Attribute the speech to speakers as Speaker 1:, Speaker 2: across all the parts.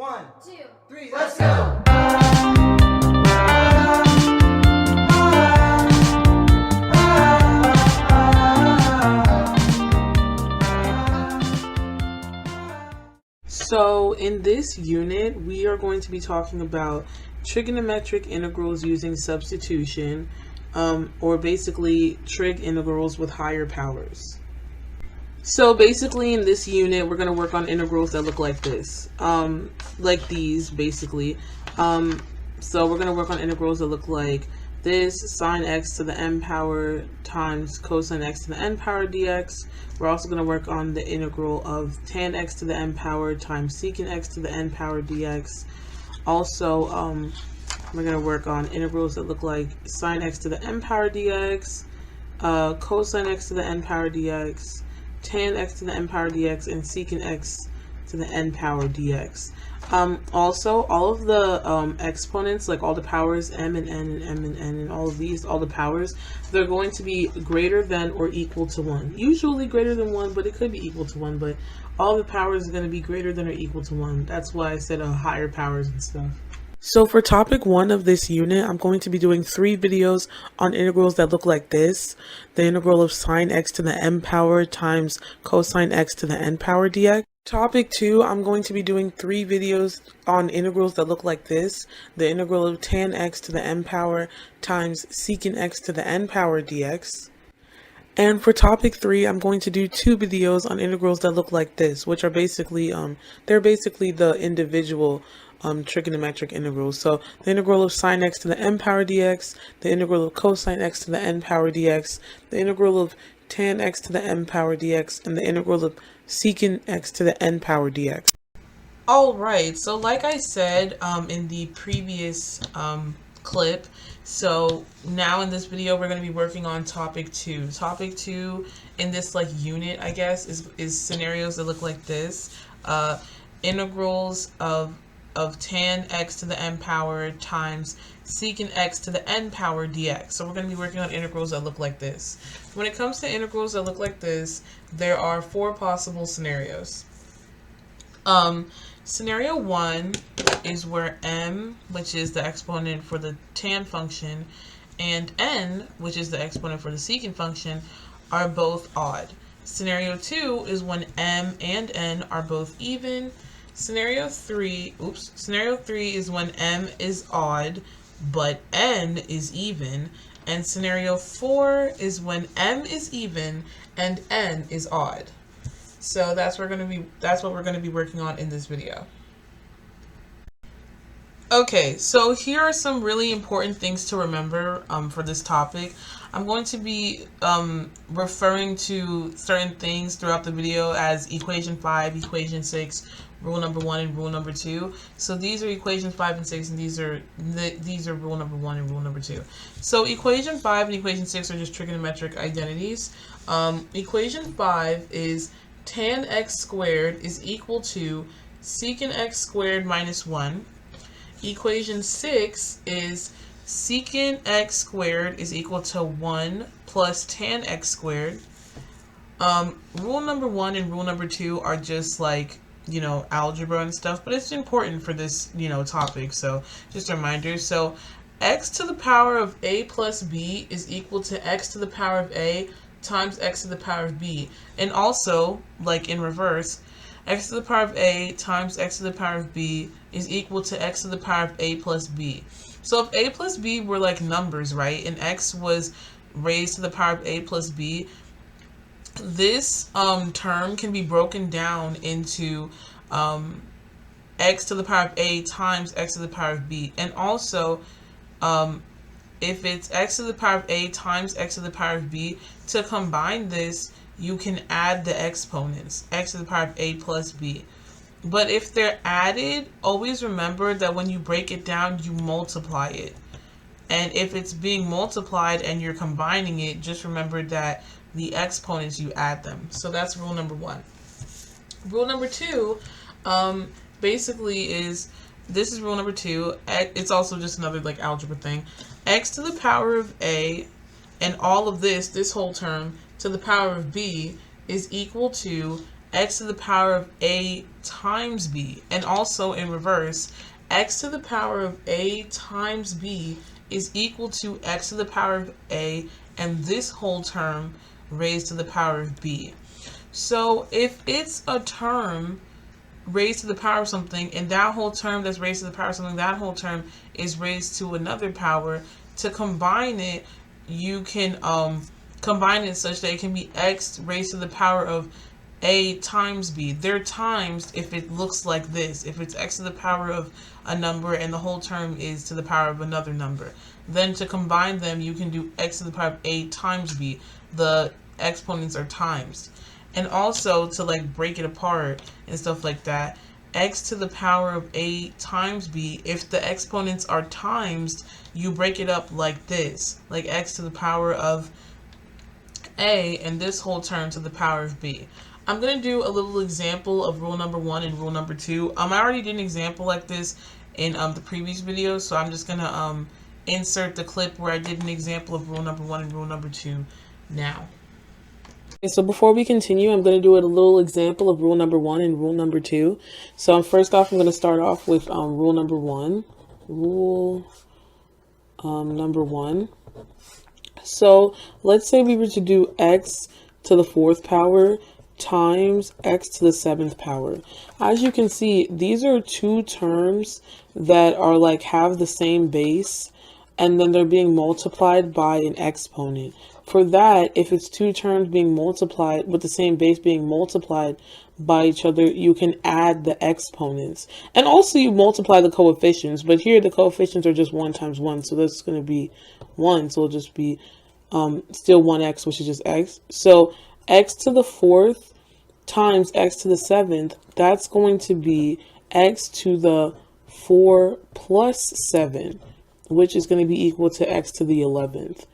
Speaker 1: 1,
Speaker 2: 2,
Speaker 1: 3, let's go!
Speaker 3: So in this unit, we are going to be talking about trigonometric integrals using substitution, or basically trig integrals with higher powers. So basically in this unit, we're going to work on integrals that look like this, like these basically. So we're going to work on integrals that look like this: sine x to the n power times cosine x to the n power dx. We're also going to work on the integral of tan x to the n power times secant x to the n power dx. Also, we're going to work on integrals that look like sine x to the n power dx, cosine x to the n power dx, tan x to the n power dx, and secant x to the n power dx. Also, all of the exponents, like all the powers, m and n and m and n and all of these, all the powers, they're going to be greater than or equal to 1. Usually greater than 1, but it could be equal to 1, but all the powers are going to be greater than or equal to 1. That's why I said higher powers and stuff. So for topic 1 of this unit, I'm going to be doing 3 videos on integrals that look like this: the integral of sine x to the n power times cosine x to the n power dx. Topic 2, I'm going to be doing 3 videos on integrals that look like this: the integral of tan x to the n power times secant x to the n power dx. And for topic 3, I'm going to do 2 videos on integrals that look like this, which are basically, they're basically the individual trigonometric integrals. So the integral of sine x to the n power dx, the integral of cosine x to the n power dx, the integral of tan x to the n power dx, and the integral of secant x to the n power dx. Alright, so like I said in the previous clip, so now in this video we're going to be working on topic 2. Topic 2 in this unit, I guess, is scenarios that look like this: integrals of tan x to the n power times secant x to the n power dx. So we're going to be working on integrals that look like this. When it comes to integrals that look like this, there are 4 possible scenarios. Scenario 1 is where m, which is the exponent for the tan function, and n, which is the exponent for the secant function, are both odd. Scenario 2 is when m and n are both even. Scenario 3 is when m is odd but n is even, and scenario 4 is when m is even and n is odd. So that's what we're going to be working on in this video. Okay, so here are some really important things to remember for this topic. I'm going to be referring to certain things throughout the video as equation 5, equation 6, rule number 1, and rule number 2. So these are equations 5 and 6, and these are rule number 1 and rule number 2. So equation 5 and equation 6 are just trigonometric identities. Equation 5 is tan x squared is equal to secant x squared minus 1. Equation 6 is secant x squared is equal to 1 plus tan x squared. Rule number 1 and rule number 2 are just algebra and stuff, but it's important for this, topic, so just a reminder. So x to the power of a plus b is equal to x to the power of a times x to the power of b. And also, in reverse, x to the power of a times x to the power of b is equal to x to the power of a plus b. So if a plus b were numbers, right, and x was raised to the power of a plus b, this term can be broken down into x to the power of a times x to the power of b. And also, if it's x to the power of a times x to the power of b, to combine this, you can add the exponents, x to the power of a plus b. But if they're added, always remember that when you break it down, you multiply it. And if it's being multiplied and you're combining it, just remember that the exponents, you add them. So that's rule number 1. Rule number 2 basically is, this is rule number 2. It's also just another algebra thing. X to the power of a and all of this whole term to the power of b is equal to x to the power of a times b. And also in reverse, x to the power of a times b is equal to x to the power of a and this whole term raised to the power of b. So if it's a term raised to the power of something, and that whole term that's raised to the power of something, that whole term is raised to another power, to combine it, you can combine it such that it can be x raised to the power of a times b. They're times if it looks like this. If it's x to the power of a number and the whole term is to the power of another number. Then to combine them, you can do x to the power of a times b. The exponents are times. And also to like break it apart and stuff like that, x to the power of a times b, if the exponents are times, you break it up like this, like x to the power of a and this whole term to the power of b. I'm going to do a little example of rule number 1 and rule number 2. I already did an example like this in the previous video, so I'm just going to insert the clip where I did an example of rule number 1 and rule number 2 now. Okay, so before we continue, I'm going to do a little example of rule number 1 and rule number 2. So first off, I'm going to start off with rule number 1. Rule number 1. So let's say we were to do x to the 4th power times x to the 7th power. As you can see, these are two terms that are like have the same base, and then they're being multiplied by an exponent. For that, if it's two terms being multiplied with the same base being multiplied by each other, you can add the exponents. And also you multiply the coefficients, but here the coefficients are just 1 times 1, so that's going to be 1, so it'll just be still 1x, which is just x. So x to the 4th times x to the 7th, that's going to be x to the 4 plus 7, which is going to be equal to x to the 11th.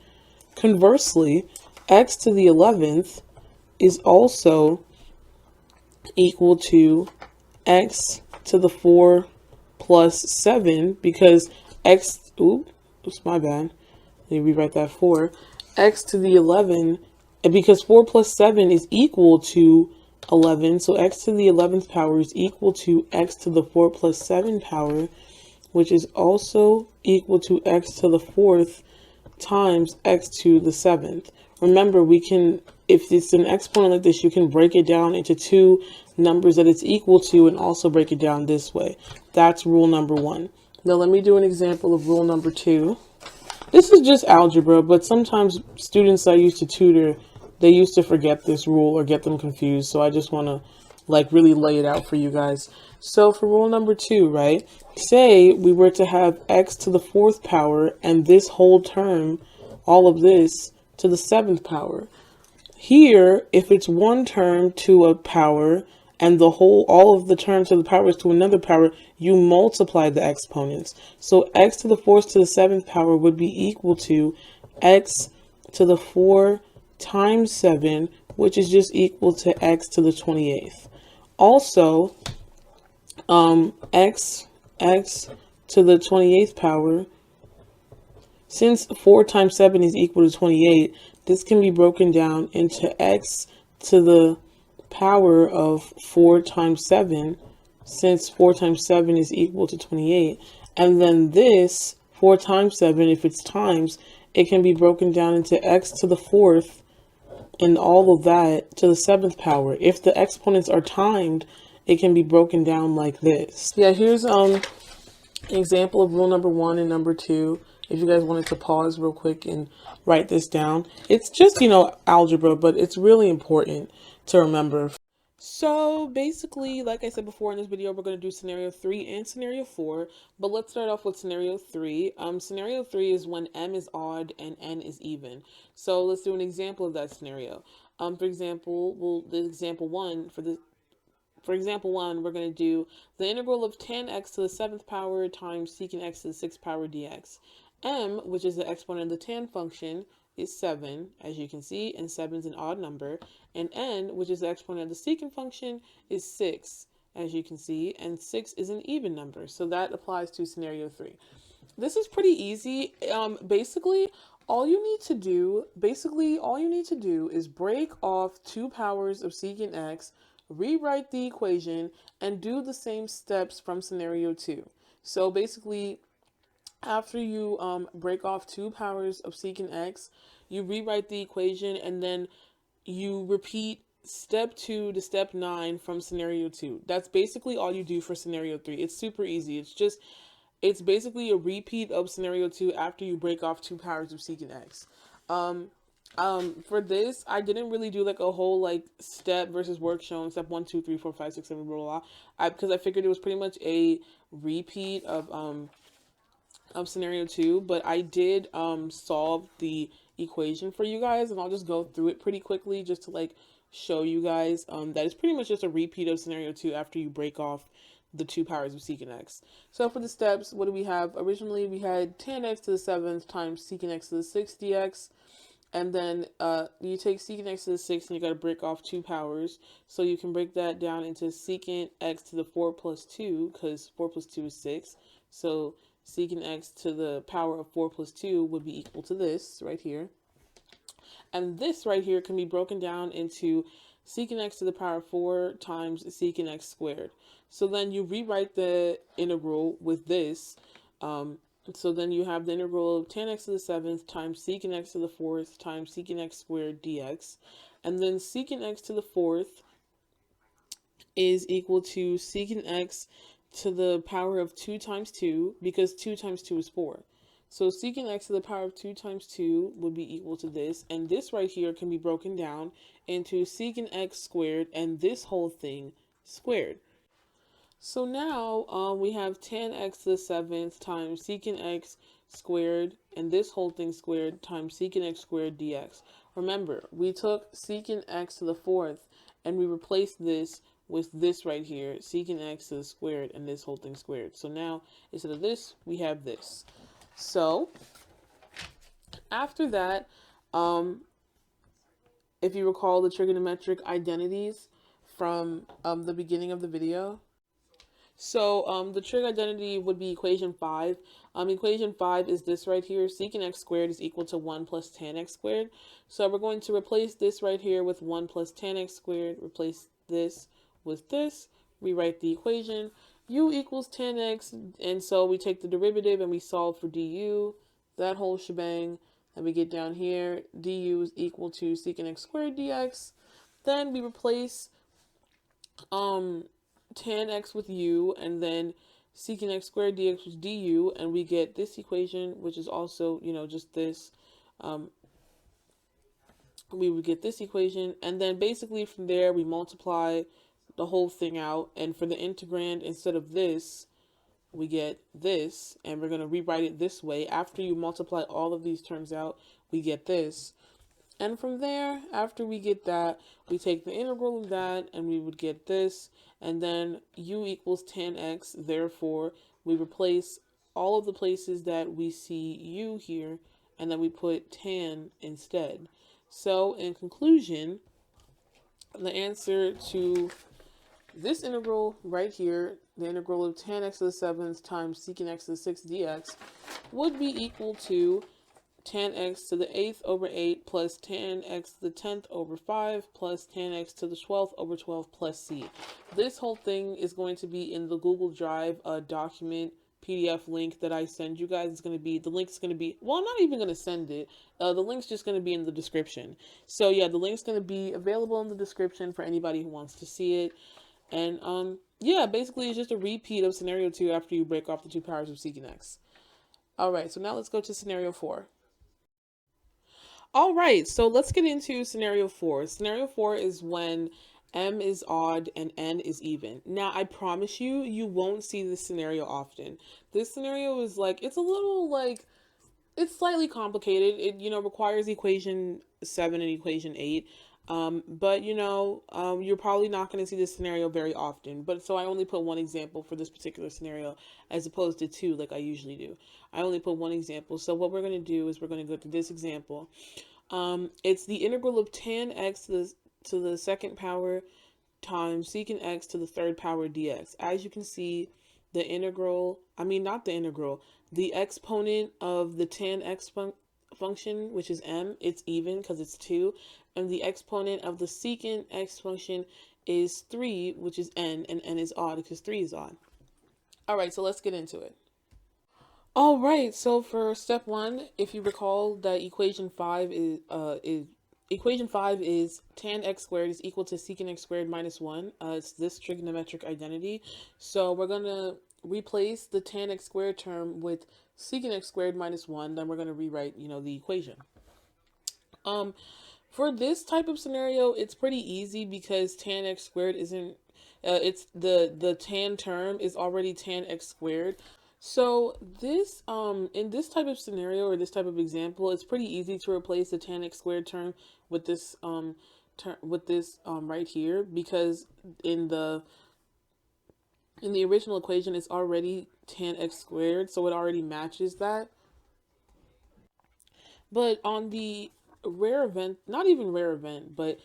Speaker 3: Conversely, x to the 11th is also equal to x to the 4 plus 7, because x, oops, my bad. Let me rewrite that 4. X to the 11, because 4 plus 7 is equal to 11, so x to the 11th power is equal to x to the 4 plus 7 power, which is also equal to x to the 4th times x to the 7th. Remember, we can, if it's an exponent like this, you can break it down into two numbers that it's equal to and also break it down this way. That's rule number 1. Now let me do an example of rule number 2. This is just algebra, but sometimes students I used to tutor, they used to forget this rule or get them confused. So I just want to like really lay it out for you guys. So for rule number 2, right? Say we were to have x to the 4th power and this whole term, all of this, to the 7th power. Here, if it's one term to a power and the whole, all of the terms to the powers to another power, you multiply the exponents. So x to the 4th to the 7th power would be equal to x to the 4 times 7, which is just equal to x to the 28th. Also, x to the 28th power, since 4 times 7 is equal to 28, this can be broken down into x to the power of 4 times 7, since 4 times 7 is equal to 28. And then this, 4 times 7, if it's times, it can be broken down into x to the 4th and all of that to the 7th power. If the exponents are timed, it can be broken down like this. Yeah, here's an example of rule number 1 and number 2. If you guys wanted to pause real quick and write this down. It's just, algebra, but it's really important to remember. So basically, like I said before in this video, we're going to do scenario 3 and scenario 4, but let's start off with scenario 3. Scenario 3 is when m is odd and n is even. So let's do an example of that scenario. For example, for example 1, we're going to do the integral of tan x to the 7th power times secant x to the 6th power dx. M, which is the exponent of the tan function, is 7, as you can see, and 7 is an odd number. And n, which is the exponent of the secant function, is 6, as you can see, and 6 is an even number. So that applies to scenario 3. This is pretty easy. Basically, all you need to do is break off 2 powers of secant x rewrite the equation, and do the same steps from scenario 2. So basically, after you break off 2 powers of secant x, you rewrite the equation, and then you repeat step 2 to step 9 from scenario 2. That's basically all you do for scenario 3. It's super easy. It's basically a repeat of scenario 2 after you break off 2 powers of secant x. For this, I didn't really do like a whole like step versus work shown, step 1, 2, 3, 4, 5, 6, 7, blah, blah, blah. Because I figured it was pretty much a repeat of scenario 2, but I did solve the equation for you guys, and I'll just go through it pretty quickly just to like show you guys that it's pretty much just a repeat of scenario 2 after you break off the 2 powers of secant x. So for the steps, what do we have? Originally we had tan x to the 7th times secant x to the 6th dx, and then you take secant x to the 6th and you got to break off 2 powers, so you can break that down into secant x to the 4 plus 2, because 4 plus 2 is 6, so secant x to the power of 4 plus 2 would be equal to this right here. And this right here can be broken down into secant x to the power of 4 times secant x squared. So then you rewrite the integral with this. So then you have the integral of tan x to the 7th times secant x to the 4th times secant x squared dx. And then secant x to the 4th is equal to secant x to the power of 2 times 2, because 2 times 2 is 4. So secant x to the power of 2 times 2 would be equal to this, and this right here can be broken down into secant x squared and this whole thing squared. So now we have tan x to the 7th times secant x squared and this whole thing squared times secant x squared dx. Remember, we took secant x to the 4th and we replaced this with this right here, secant x to the squared and this whole thing squared. So now, instead of this, we have this. So, after that, if you recall the trigonometric identities from the beginning of the video, so the trig identity would be equation 5. Equation 5 is this right here. Secant x squared is equal to 1 plus tan x squared. So we're going to replace this right here with 1 plus tan x squared, replace this with this, rewrite the equation. U equals tan x, and so we take the derivative and we solve for du, that whole shebang. Then we get down here, du is equal to secant x squared dx. Then we replace tan x with u, and then secant x squared dx with du, and we get this equation, which is also, you know, just this. We would get this equation, and then basically from there we multiply the whole thing out, and for the integrand, instead of this, we get this, and we're going to rewrite it this way. After you multiply all of these terms out, we get this. And from there, after we get that, we take the integral of that, and we would get this, and then u equals tan x, therefore, we replace all of the places that we see u here, and then we put tan instead. So, in conclusion, the answer to this integral right here, the integral of tan x to the 7th times secant x to the 6th dx, would be equal to tan x to the 8th over 8 plus tan x to the 10th over 5 plus tan x to the 12th over 12 plus c. This whole thing is going to be in the Google Drive document PDF link that I send you guys. It's going to be, the link's going to be, well, I'm not even going to send it. The link's just going to be in the description. So yeah, the link's going to be available in the description for anybody who wants to see it. And yeah, basically it's just a repeat of scenario 2 after you break off the 2 powers of secant x. Alright, so now let's go to scenario 4. Alright, so let's get into scenario 4. Scenario 4 is when m is odd and n is even. Now, I promise you, you won't see this scenario often. This scenario is like, it's a little like, it's slightly complicated. It, you know, requires equation 7 and equation 8. But you know, you're probably not going to see this scenario very often, but so I only put one example for this particular scenario as opposed to 2 like I usually do. I only put one example. So what we're going to do is we're going to go to this example. It's the integral of tan x to the 2nd power times secant x to the 3rd power dx. As you can see, the integral, the exponent of the tan x function, which is m, it's even because it's 2, and the exponent of the secant x function is 3, which is n, and n is odd because 3 is odd. All right, so let's get into it. All right, so for step 1, if you recall that equation 5 is tan x squared is equal to secant x squared minus 1. It's this trigonometric identity. So we're going to replace the tan x squared term with secant x squared minus 1. Then we're going to rewrite, the equation. For this type of scenario, it's pretty easy because tan x squared isn't, it's the tan term is already tan x squared. So this, in this type of scenario or this type of example, it's pretty easy to replace the tan x squared term with this, right here, because in the original equation, it's already tan x squared, so it already matches that. But on the rare event, not even rare event, but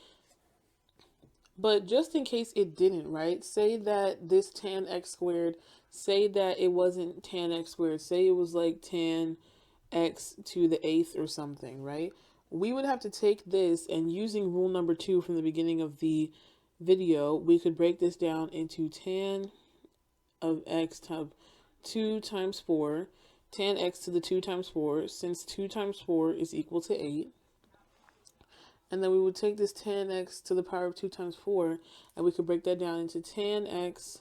Speaker 3: just in case it didn't, right? Say that this tan x squared, say that it wasn't tan x squared, say it was like tan x to the 8th or something, right? We would have to take this, and using rule number 2 from the beginning of the video, we could break this down into tan of x to 2 times 4, tan x to the 2 times 4, since 2 times 4 is equal to 8. And then we would take this tan x to the power of 2 times 4, and we could break that down into tan x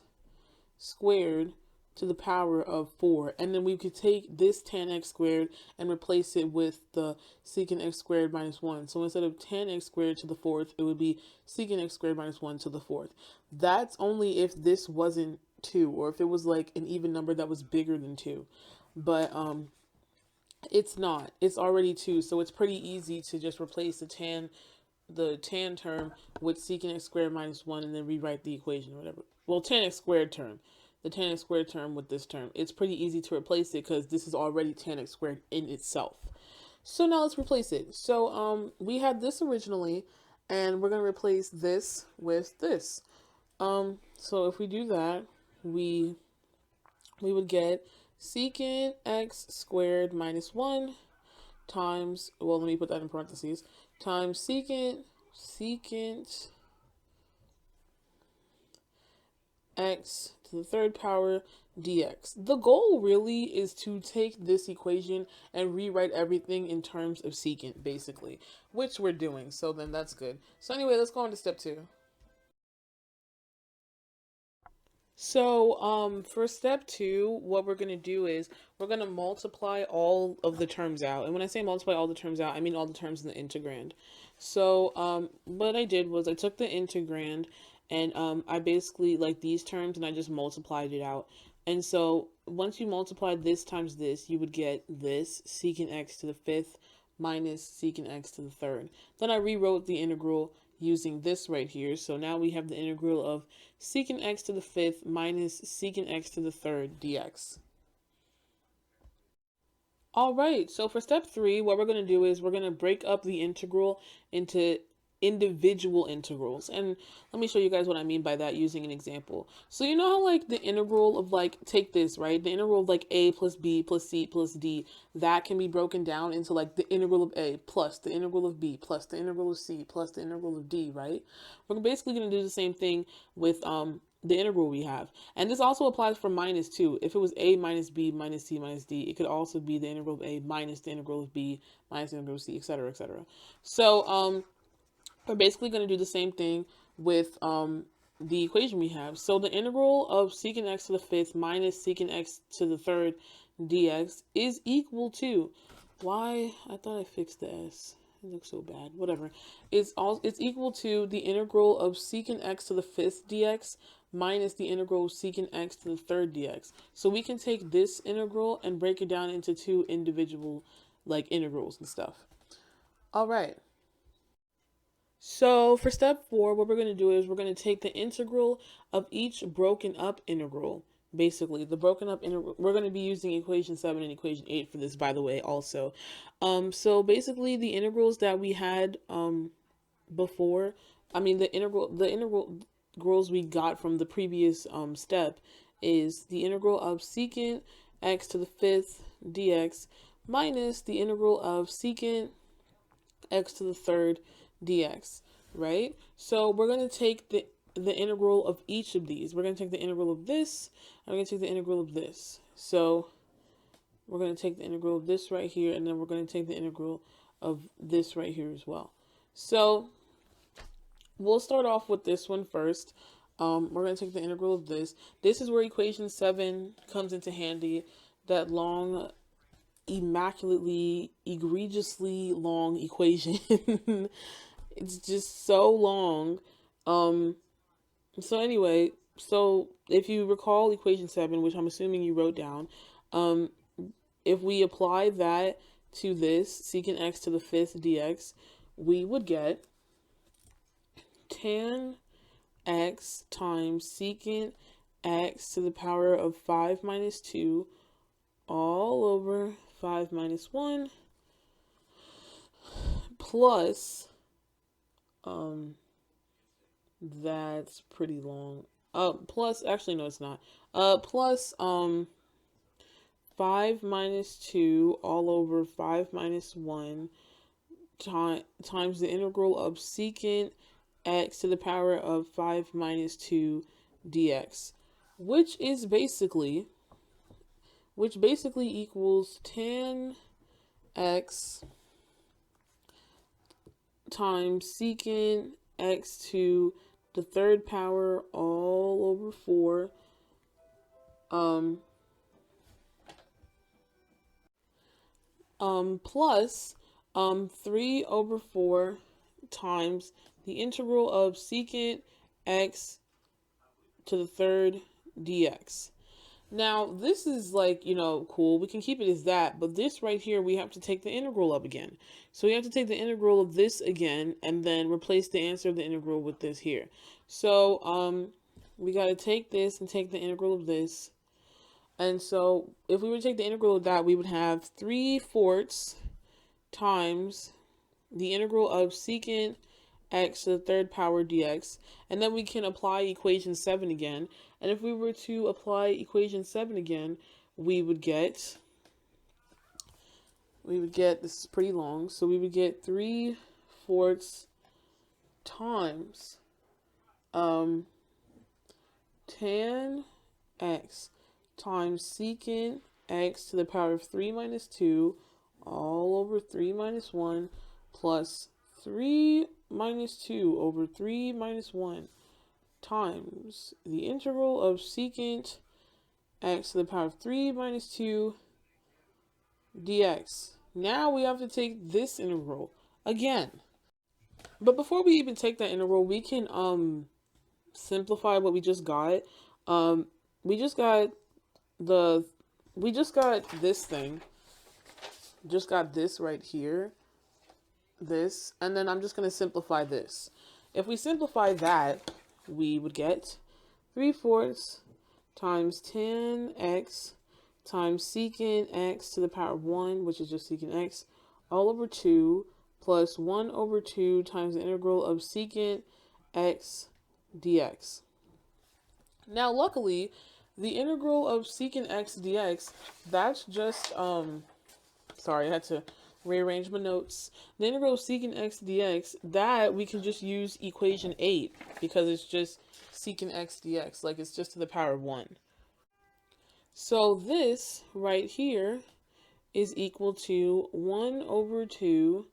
Speaker 3: squared to the power of 4. And then we could take this tan x squared and replace it with the secant x squared minus 1. So instead of tan x squared to the 4th, it would be secant x squared minus 1 to the 4th. That's only if this wasn't 2, or if it was like an even number that was bigger than 2. But it's not. It's already 2, so it's pretty easy to just replace the tan term with secant x squared minus 1 and then rewrite the equation or whatever. Well, tan x squared term. The tan x squared term with this term. It's pretty easy to replace it because this is already tan x squared in itself. So now let's replace it. So we had this originally, and we're going to replace this with this. So if we do that, we would get secant x squared minus 1 times, well, let me put that in parentheses, times secant x to the 3rd power dx. The goal really is to take this equation and rewrite everything in terms of secant, basically, which we're doing. So then that's good. So anyway, let's go on to step 2. So, for step 2, what we're going to do is we're going to multiply all of the terms out. And when I say multiply all the terms out, I mean all the terms in the integrand. So, what I did was I took the integrand and I basically, like these terms, and I just multiplied it out. And so, once you multiply this times this, you would get this, secant x to the 5th minus secant x to the 3rd. Then I rewrote the integral using this right here. So now we have the integral of secant x to the 5th minus secant x to the 3rd dx. All right, so for step 3, what we're going to do is we're going to break up the integral into individual integrals. And let me show you guys what I mean by that using an example. So you know how like the integral of like, take this, right? The integral of like a plus b plus c plus d, that can be broken down into like the integral of a plus the integral of b plus the integral of c plus the integral of d, right? We're basically going to do the same thing with the integral we have. And this also applies for minus too. If it was a minus b minus c minus d, it could also be the integral of a minus the integral of b minus the integral of c, etc., etc. So we're basically going to do the same thing with the equation we have. So the integral of secant x to the 5th minus secant x to the 3rd dx is equal to, why? I thought I fixed the s. It looks so bad. Whatever. It's equal to the integral of secant x to the 5th dx minus the integral of secant x to the 3rd dx. So we can take this integral and break it down into 2 individual like integrals and stuff. All right. So for step 4, what we're going to do is we're going to take the integral of each broken up integral. Basically, the broken up integral, we're going to be using equation 7 and equation 8 for this, by the way, also. So basically the integrals that we had before, I mean the integrals we got from the previous step is the integral of secant x to the 5th dx minus the integral of secant x to the 3rd dx, right? So we're going to take the integral of each of these. We're going to take the integral of this, and we're going to take the integral of this. So we're going to take the integral of this right here, and then we're going to take the integral of this right here as well. So we'll start off with this one first. We're going to take the integral of this. This is where equation 7 comes into handy. That long, immaculately, egregiously long equation. It's just so long. So anyway, so if you recall equation 7, which I'm assuming you wrote down, if we apply that to this, secant x to the 5th dx, we would get tan x times secant x to the power of 5 minus 2 all over 5 minus 1 plus, that's pretty long. Plus, actually, no, it's not. Plus, 5 minus 2 all over 5 minus 1 times the integral of secant x to the power of 5 minus 2 dx, which basically equals tan x times secant x to the 3rd power all over 4 plus 3 over 4 times the integral of secant x to the 3rd dx. Now, this is like, cool. We can keep it as that, but this right here, we have to take the integral of again. So we have to take the integral of this again, and then replace the answer of the integral with this here. So, we got to take this and take the integral of this. And so, if we were to take the integral of that, we would have 3/4 times the integral of secant x to the 3rd power dx, and then we can apply equation 7 again. And if we were to apply equation 7 again, we would get, this is pretty long, so we would get 3/4 times tan x times secant x to the power of 3 minus 2 all over 3 minus 1 plus 3 minus 2 over 3 minus 1 times the integral of secant x to the power of 3 minus 2 dx. Now we have to take this integral again. But before we even take that integral, we can simplify what we just got. We just got this thing. Just got this right here. This, and then I'm just going to simplify this. If we simplify that, we would get 3/4 times tan x times secant x to the power of 1, which is just secant x, all over 2, plus 1 over 2 times the integral of secant x dx. Now, luckily, the integral of secant x dx, that's just, sorry, I had to rearrange my notes. The integral of secant x dx, that we can just use equation 8 because it's just secant x dx, like it's just to the power of 1. So this right here is equal to 1 over 2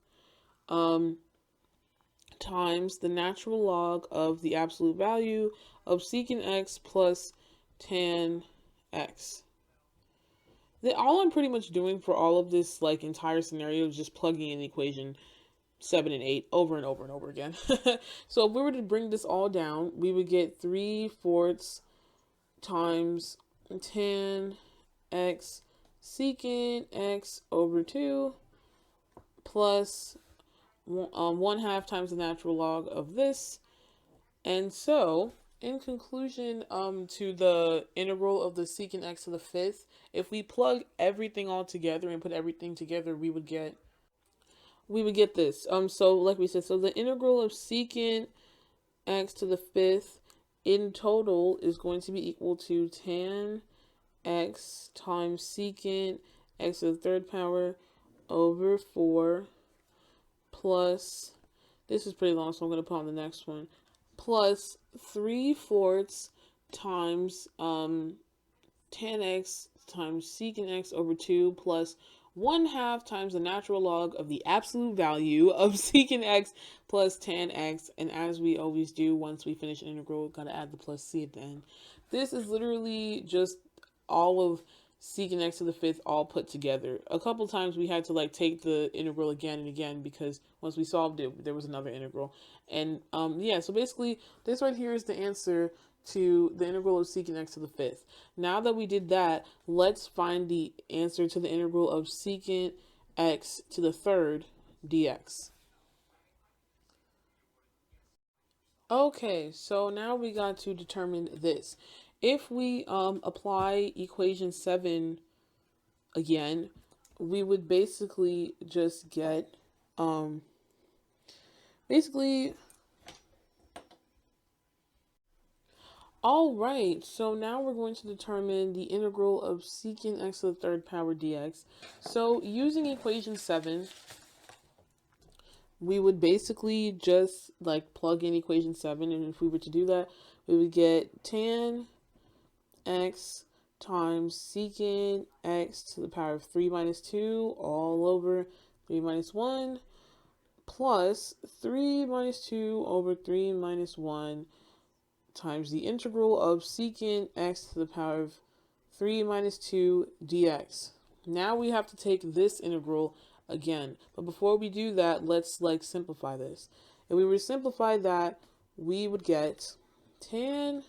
Speaker 3: times the natural log of the absolute value of secant x plus tan x. All I'm pretty much doing for all of this like entire scenario is just plugging in equation 7 and 8 over and over and over again. So if we were to bring this all down, we would get 3/4 times tan x secant x over 2 plus 1/2 times the natural log of this. And so, in conclusion, to the integral of the secant x to the 5th, if we plug everything all together and put everything together, we would get this. So like we said, so the integral of secant x to the 5th in total is going to be equal to tan x times secant x to the 3rd power over 4 plus, this is pretty long, so I'm going to put on the next one, plus 3/4 times tan x times secant x over 2 plus 1/2 times the natural log of the absolute value of secant x plus tan x. And as we always do, once we finish an integral, we've got to add the plus c at the end. This is literally just all of secant x to the fifth all put together. A couple times we had to like take the integral again and again because once we solved it, there was another integral. And yeah, so basically this right here is the answer to the integral of secant x to the fifth. Now that we did that, let's find the answer to the integral of secant x to the third dx. Okay, so now we got to determine this. If we apply equation 7 again, we would basically just get all right, so now we're going to determine the integral of secant x to the third power dx. So using equation 7, we would basically just like plug in equation 7, and if we were to do that, we would get tan x times secant x to the power of 3 minus 2 all over 3 minus 1 plus 3 minus 2 over 3 minus 1 times the integral of secant x to the power of 3 minus 2 dx. Now we have to take this integral again. But before we do that, let's like simplify this. If we were to simplify that, we would get tan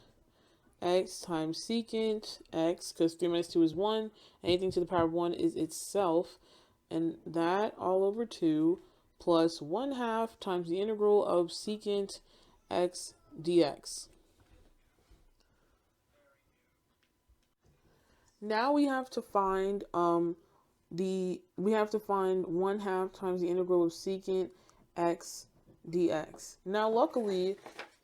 Speaker 3: x times secant x, because 3 minus 2 is 1. Anything to the power of 1 is itself. And that all over 2 plus 1/2 times the integral of secant x dx. Now we have to find 1/2 times the integral of secant x dx. Now luckily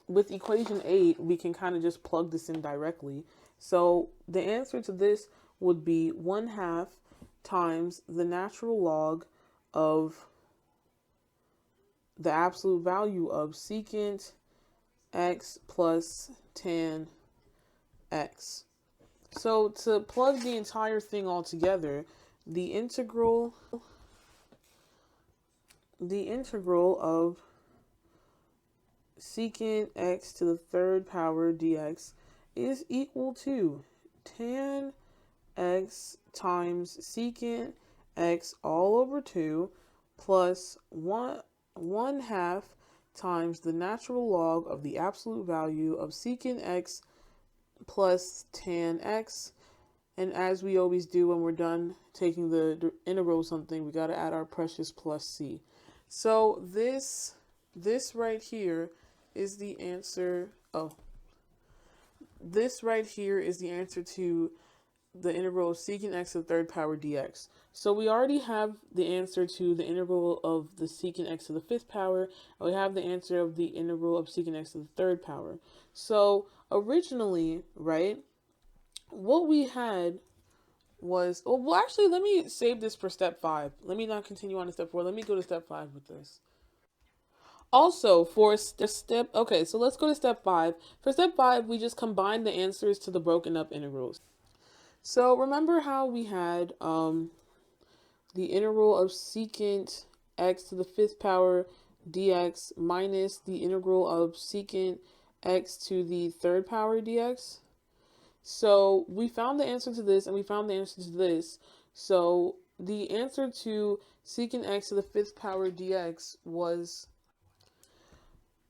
Speaker 3: with equation 8 we can kind of just plug this in directly. So the answer to this would be 1/2 times the natural log of the absolute value of secant x plus tan x. So to plug the entire thing all together, the integral of secant x to the third power dx is equal to tan x times secant x all over 2 plus 1/2 times the natural log of the absolute value of secant x plus tan x. And as we always do when we're done taking the integral of something, we got to add our precious plus c. So this right here is the answer. This right here is the answer to the integral of secant x to the third power dx. So we already have the answer to the integral of the secant x to the fifth power, and we have the answer of the integral of secant x to the third power. So originally, right, what we had was, well, actually, let me save this for step 5. Let me not continue on to step 4. Let me go to step 5 with this. Also, for step, okay, so let's go to step 5. For step 5, we just combine the answers to the broken up integrals. So remember how we had the integral of secant x to the fifth power dx minus the integral of secant x to the third power dx? So we found the answer to this and we found the answer to this. So the answer to secant x to the fifth power dx was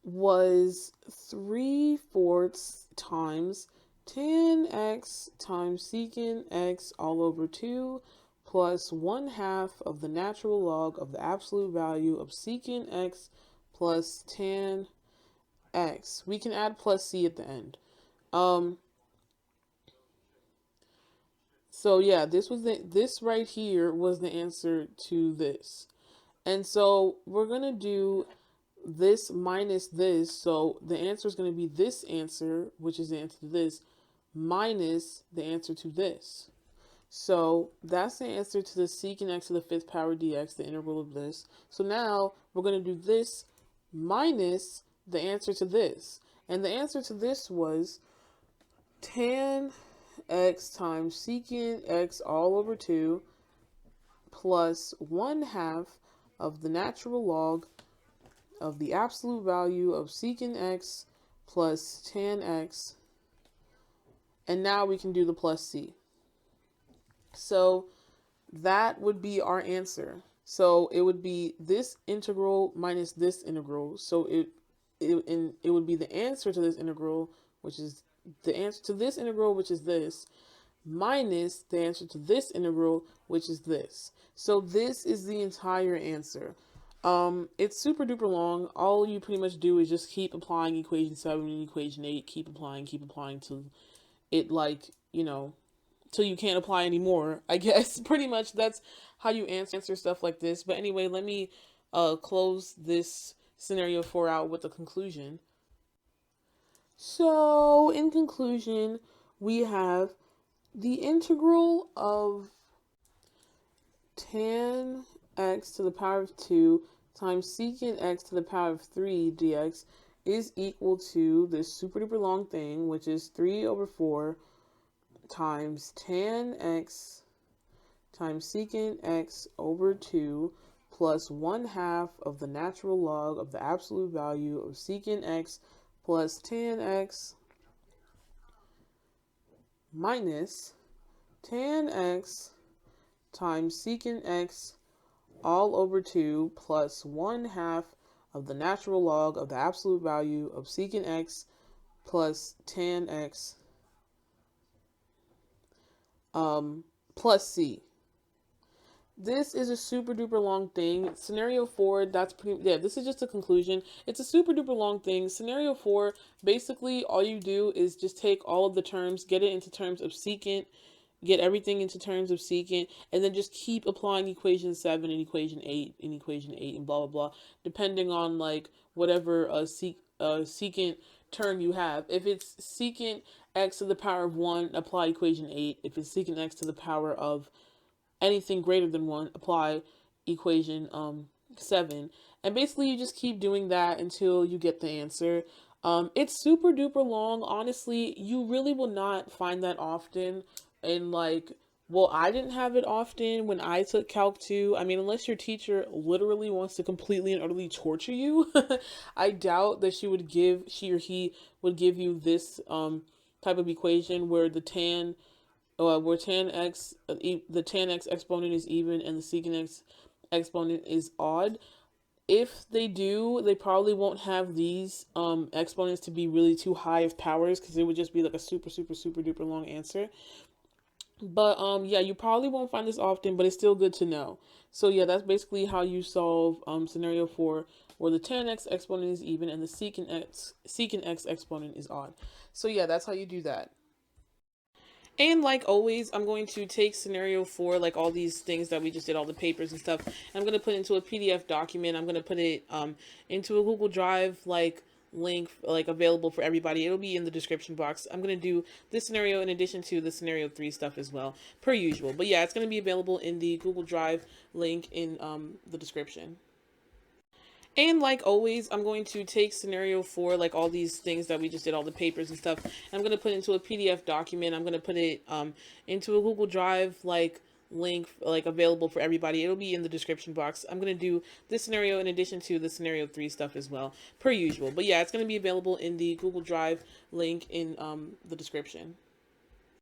Speaker 3: 3/4 times tan x times secant x all over 2 plus 1/2 of the natural log of the absolute value of secant x plus tan x. We can add plus c at the end. So yeah, this right here was the answer to this. And so we're going to do this minus this. So the answer is going to be this answer, which is the answer to this, minus the answer to this. So that's the answer to the secant x to the fifth power dx, the integral of this. So now we're going to do this minus the answer to this. And the answer to this was tan x times secant x all over 2 plus 1/2 of the natural log of the absolute value of secant x plus tan x. And now we can do the plus c. So that would be our answer. So it would be this integral minus this integral. So it would be the answer to this integral, which is the answer to this integral, which is this, minus the answer to this integral, which is this. So this is the entire answer. It's super duper long. All you pretty much do is just keep applying equation 7 and equation 8, keep applying till it, like, you know, till you can't apply anymore, I guess. Pretty much that's how you answer stuff like this. But anyway, let me close this scenario 4 out with a conclusion. So in conclusion, we have the integral of tan x to the power of 2 times secant x to the power of 3 dx is equal to this super duper long thing, which is 3 over 4 times tan x times secant x over 2 plus 1/2 of the natural log of the absolute value of secant x plus tan x minus tan x times secant x all over 2 plus 1/2 of the natural log of the absolute value of secant x plus tan x plus c. This is a super duper long thing. Scenario 4, that's pretty, yeah, this is just a conclusion. It's a super duper long thing. Scenario 4, basically all you do is just take all of the terms, get it into terms of secant, get everything into terms of secant, and then just keep applying equation 7 and equation 8 and blah, blah, blah, depending on, like, whatever secant term you have. If it's secant x to the power of 1, apply equation 8. If it's secant x to the power of anything greater than 1, apply equation 7. And basically you just keep doing that until you get the answer. It's super duper long. Honestly, you really will not find that often. And, like, well, I didn't have it often when I took Calc 2. I mean, unless your teacher literally wants to completely and utterly torture you, I doubt that she or he would give you this type of equation where the tan x exponent is even and the secant x exponent is odd. If they do, they probably won't have these exponents to be really too high of powers, because it would just be like a super duper long answer. But yeah, you probably won't find this often, but it's still good to know. So yeah, that's basically how you solve scenario 4, where the tan x exponent is even and the secant x exponent is odd. So yeah, that's how you do that. And like always, I'm going to take scenario 4, like all these things that we just did, all the papers and stuff, and I'm going to put it into a PDF document. I'm going to put it into a Google Drive like link, like available for everybody. It'll be in the description box. I'm going to do this scenario in addition to the scenario 3 stuff as well, per usual. But yeah, it's going to be available in the Google Drive link in the description. And like always, I'm going to take scenario 4, like all these things that we just did, all the papers and stuff, and I'm going to put it into a PDF document. I'm going to put it into a Google Drive like link, like available for everybody. It'll be in the description box. I'm going to do this scenario in addition to the scenario 3 stuff as well, per usual. But yeah, it's going to be available in the Google Drive link in the description.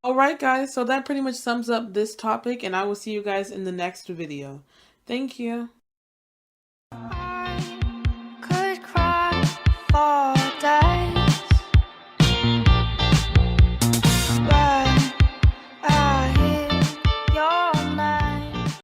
Speaker 3: Alright guys, so that pretty much sums up this topic, and I will see you guys in the next video. Thank you.